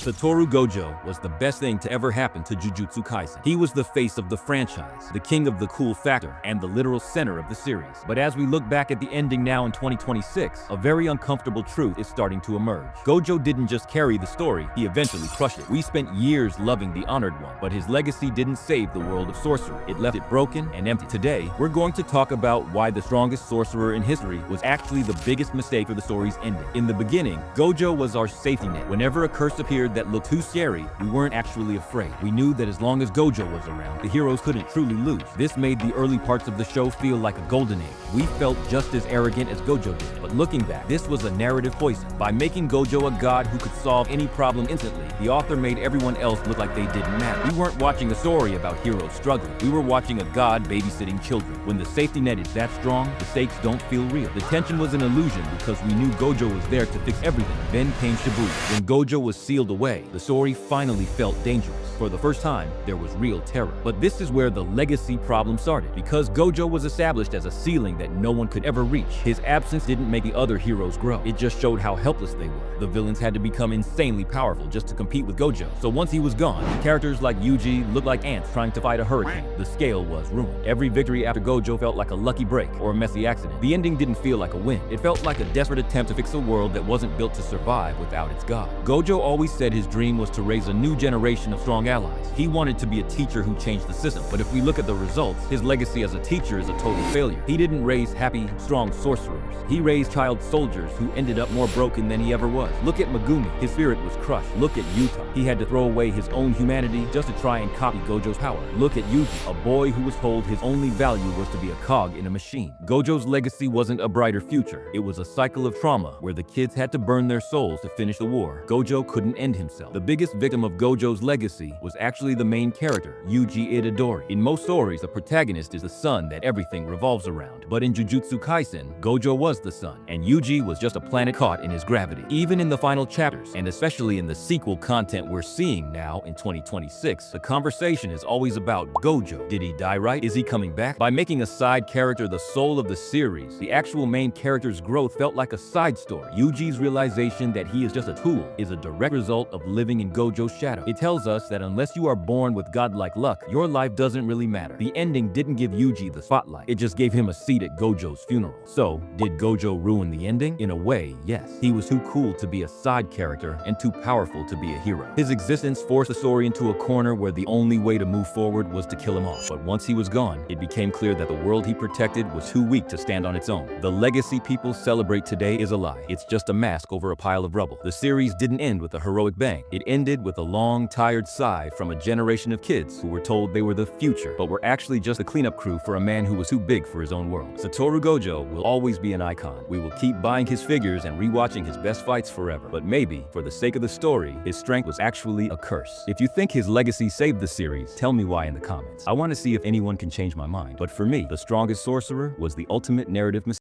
Satoru Gojo was the best thing to ever happen to Jujutsu Kaisen. He was the face of the franchise, the king of the cool factor, and the literal center of the series. But as we look back at the ending now in 2026, a very uncomfortable truth is starting to emerge. Gojo didn't just carry the story, he eventually crushed it. We spent years loving the Honored One, but his legacy didn't save the world of sorcery. It left it broken and empty. Today, we're going to talk about why the strongest sorcerer in history was actually the biggest mistake for the story's ending. In the beginning, Gojo was our safety net. Whenever a curse appeared that looked too scary, we weren't actually afraid. We knew that as long as Gojo was around, the heroes couldn't truly lose. This made the early parts of the show feel like a golden age. We felt just as arrogant as Gojo did. But looking back, this was a narrative poison. By making Gojo a god who could solve any problem instantly, the author made everyone else look like they didn't matter. We weren't watching a story about heroes struggling. We were watching a god babysitting children. When the safety net is that strong, the stakes don't feel real. The tension was an illusion because we knew Gojo was there to fix everything. Then came Shibuya. When Gojo was sealed away, the story finally felt dangerous. For the first time, there was real terror. But this is where the legacy problem started. Because Gojo was established as a ceiling that no one could ever reach, his absence didn't make the other heroes grow. It just showed how helpless they were. The villains had to become insanely powerful just to compete with Gojo. So once he was gone, characters like Yuji looked like ants trying to fight a hurricane. The scale was ruined. Every victory after Gojo felt like a lucky break or a messy accident. The ending didn't feel like a win. It felt like a desperate attempt to fix a world that wasn't built to survive without its god. Gojo always said his dream was to raise a new generation of strong allies. He wanted to be a teacher who changed the system. But if we look at the results, his legacy as a teacher is a total failure. He didn't raise happy, strong sorcerers. He raised child soldiers who ended up more broken than he ever was. Look at Megumi. His spirit was crushed. Look at Yuta. He had to throw away his own humanity just to try and copy Gojo's power. Look at Yuji, a boy who was told his only value was to be a cog in a machine. Gojo's legacy wasn't a brighter future. It was a cycle of trauma where the kids had to burn their souls to finish the war. Gojo couldn't end himself. The biggest victim of Gojo's legacy was actually the main character, Yuji Itadori. In most stories, the protagonist is the son that everything revolves around. But in Jujutsu Kaisen, Gojo was the son, and Yuji was just a planet caught in his gravity. Even in the final chapters, and especially in the sequel content we're seeing now in 2026, the conversation is always about Gojo. Did he die right? Is he coming back? By making a side character the soul of the series, the actual main character's growth felt like a side story. Yuji's realization that he is just a tool is a direct result of living in Gojo's shadow. It tells us that unless you are born with godlike luck, your life doesn't really matter. The ending didn't give Yuji the spotlight. It just gave him a seat at Gojo's funeral. So, did Gojo ruin the ending? In a way, yes. He was too cool to be a side character and too powerful to be a hero. His existence forced the story into a corner where the only way to move forward was to kill him off. But once he was gone, it became clear that the world he protected was too weak to stand on its own. The legacy people celebrate today is a lie. It's just a mask over a pile of rubble. The series didn't end with a heroic bang. It ended with a long, tired sigh from a generation of kids who were told they were the future, but were actually just a cleanup crew for a man who was too big for his own world. Satoru Gojo will always be an icon. We will keep buying his figures and rewatching his best fights forever. But maybe, for the sake of the story, his strength was actually a curse. If you think his legacy saved the series, tell me why in the comments. I want to see if anyone can change my mind. But for me, the strongest sorcerer was the ultimate narrative mistake.